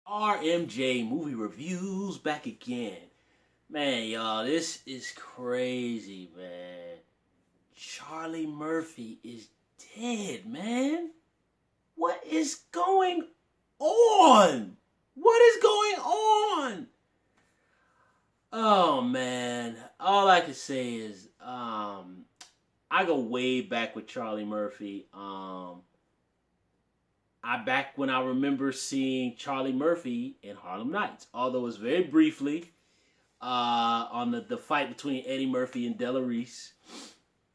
RMJ Movie Reviews back again. Man, y'all, this is crazy, man. Charlie Murphy is dead, man. What is going on? What is going on? Oh, man. All I can say is, I go way back with Charlie Murphy. I back when I remember seeing Charlie Murphy in Harlem Nights, although it was very briefly on the fight between Eddie Murphy and Della Reese.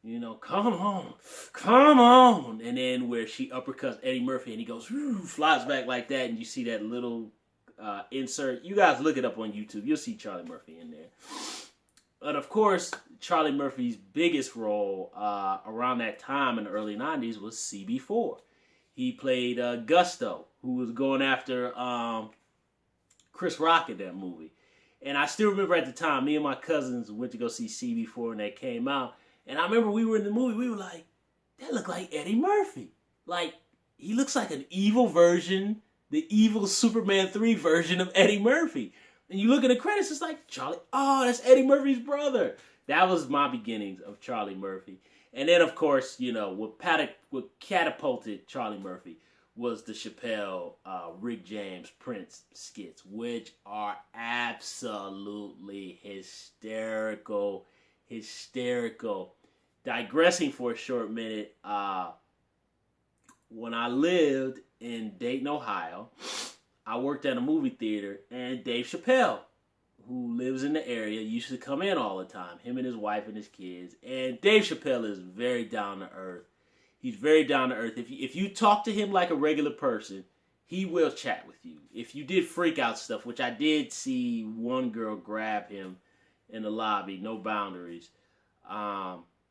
You know, come on, and then where she uppercuts Eddie Murphy and he goes flies back like that, and you see that little insert. You guys look it up on YouTube. You'll see Charlie Murphy in there. But of course, Charlie Murphy's biggest role around that time in the early '90s was CB4. He played Gusto, who was going after Chris Rock in that movie. And I still remember at the time, me and my cousins went to go see CB4 and that came out. And I remember we were in the movie, we were like, that looked like Eddie Murphy. Like, he looks like an evil version, the evil Superman 3 version of Eddie Murphy. And you look at the credits, it's like, Charlie, oh, that's Eddie Murphy's brother. That was my beginnings of Charlie Murphy. And then, of course, you know, what catapulted Charlie Murphy was the Chappelle, Rick James, Prince skits, which are absolutely hysterical. Digressing for a short minute, when I lived in Dayton, Ohio, I worked at a movie theater, and Dave Chappelle, who lives in the area, used to come in all the time, him and his wife and his kids. And Dave Chappelle is very down to earth. He's very down to earth. If you talk to him like a regular person, he will chat with you. If you did freak out stuff, which I did see one girl grab him in the lobby, no boundaries,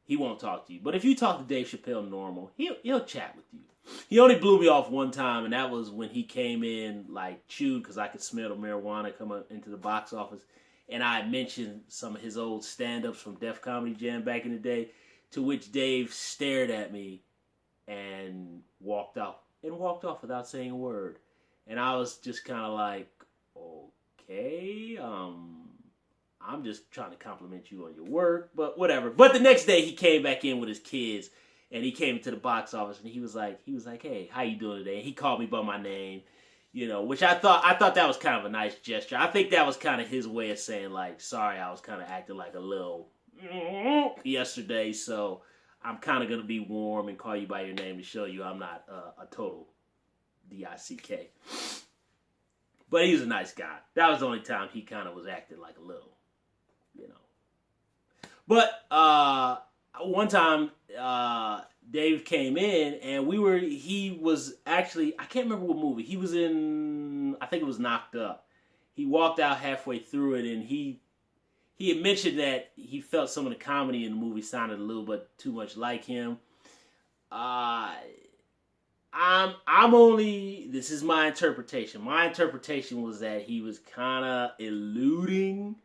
he won't talk to you. But if you talk to Dave Chappelle normal, he'll chat with you. He only blew me off one time, and that was when he came in like chewed because I could smell the marijuana coming into the box office. And I mentioned some of his old stand-ups from Def Comedy Jam back in the day, to which Dave stared at me and walked off without saying a word. And I was just kind of like, okay, I'm just trying to compliment you on your work, but whatever. But the next day he came back in with his kids, and he came to the box office, and he was like, hey, how you doing today? And he called me by my name, you know, which I thought that was kind of a nice gesture. I think that was kind of his way of saying, like, sorry, I was kind of acting like a little yesterday, so I'm kind of going to be warm and call you by your name to show you I'm not a total D-I-C-K. But he was a nice guy. That was the only time he kind of was acting like a little, you know. But one time, Dave came in, and he was actually, I can't remember what movie. He was in, I think it was Knocked Up. He walked out halfway through it, and he had mentioned that he felt some of the comedy in the movie sounded a little bit too much like him. This is my interpretation. My interpretation was that he was kind of alluding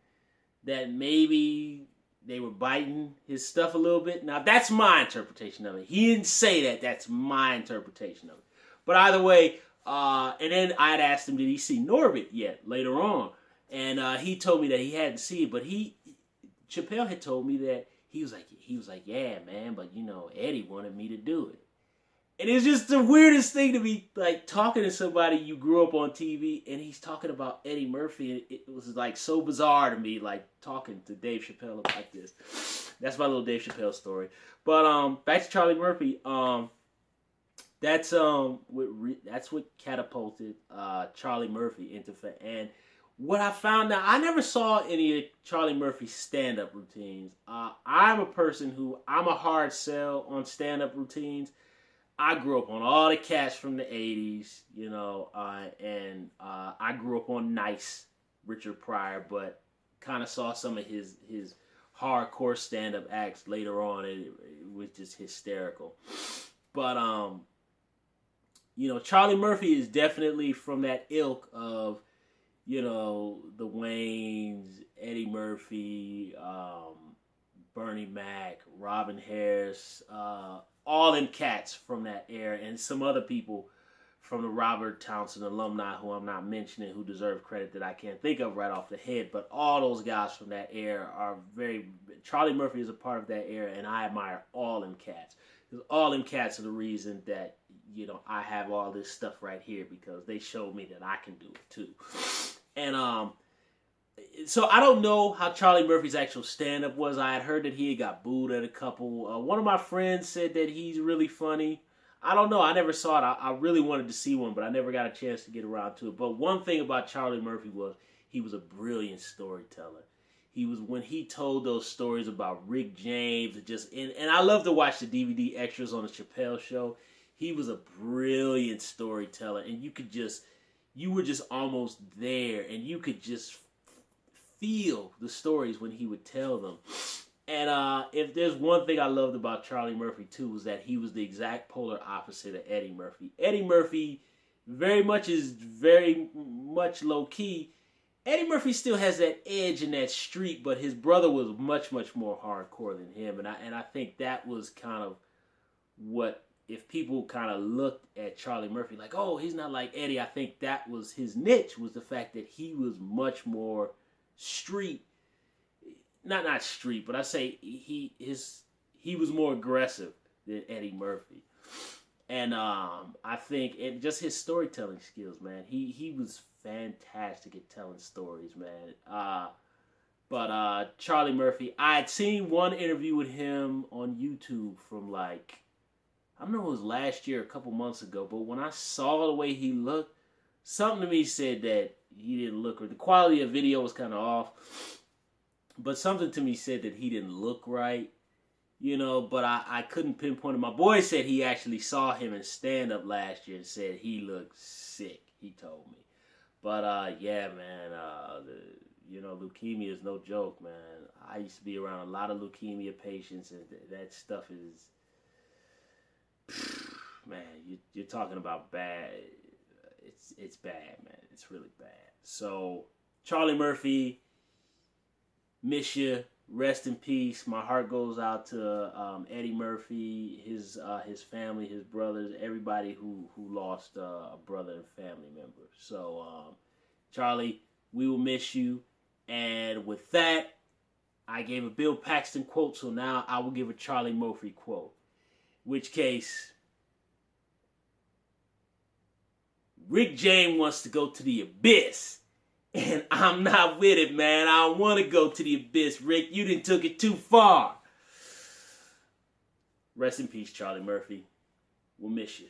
that maybe they were biting his stuff a little bit. Now, that's my interpretation of it. He didn't say that. That's my interpretation of it. But either way, and then I'd asked him, did he see Norbit yet later on? And he told me that he hadn't seen it, but Chappelle had told me that he was like, yeah, man, but you know, Eddie wanted me to do it. And it's just the weirdest thing to be like talking to somebody you grew up on TV, and he's talking about Eddie Murphy. And it was like so bizarre to me, like talking to Dave Chappelle like this. That's my little Dave Chappelle story. But back to Charlie Murphy. That's what catapulted Charlie Murphy into fame. And what I found out, I never saw any of Charlie Murphy's stand-up routines. I'm a person I'm a hard sell on stand-up routines. I grew up on all the cats from the 80s, you know, and I grew up on Nice, Richard Pryor, but kind of saw some of his hardcore stand-up acts later on. It was just hysterical. But, you know, Charlie Murphy is definitely from that ilk of, you know, the Waynes, Eddie Murphy, Bernie Mac, Robin Harris, all them cats from that era, and some other people from the Robert Townsend alumni, who I'm not mentioning, who deserve credit that I can't think of right off the head. But all those guys from that era are Charlie Murphy is a part of that era, and I admire all them cats. Because all them cats are the reason that, I have all this stuff right here, because they showed me that I can do it too. And so I don't know how Charlie Murphy's actual stand-up was. I had heard that he had got booed at a couple. One of my friends said that he's really funny. I don't know. I never saw it. I really wanted to see one, but I never got a chance to get around to it. But one thing about Charlie Murphy was he was a brilliant storyteller. When he told those stories about Rick James, and I love to watch the DVD extras on the Chappelle Show. He was a brilliant storyteller, and you were just almost there, and you could just feel the stories when he would tell them. And if there's one thing I loved about Charlie Murphy too, was that he was the exact polar opposite of Eddie Murphy. Eddie Murphy very much low key. Eddie Murphy still has that edge in that street, but his brother was much, much more hardcore than him. And I think that was kind of what, if people kind of looked at Charlie Murphy like, oh, he's not like Eddie, I think that was his niche, was the fact that he was much more street. Not street, but I say he was more aggressive than Eddie Murphy. And I think just his storytelling skills, man. He was fantastic at telling stories, man. But Charlie Murphy, I had seen one interview with him on YouTube from I don't know if it was last year, a couple months ago, but when I saw the way he looked, something to me said that he didn't look, or the quality of video was kind of off, but something to me said that he didn't look right. But I couldn't pinpoint it. My boy said he actually saw him in stand-up last year and said he looked sick, he told me. But, yeah, man, leukemia is no joke, man. I used to be around a lot of leukemia patients, and that stuff is, man, you're talking about bad. It's bad, man. It's really bad. So, Charlie Murphy, miss you. Rest in peace. My heart goes out to Eddie Murphy, his family, his brothers, everybody who lost a brother and family member. So, Charlie, we will miss you. And with that, I gave a Bill Paxton quote, so now I will give a Charlie Murphy quote. Which case, Rick James wants to go to the abyss. And I'm not with it, man. I don't want to go to the abyss, Rick. You done took it too far. Rest in peace, Charlie Murphy. We'll miss you.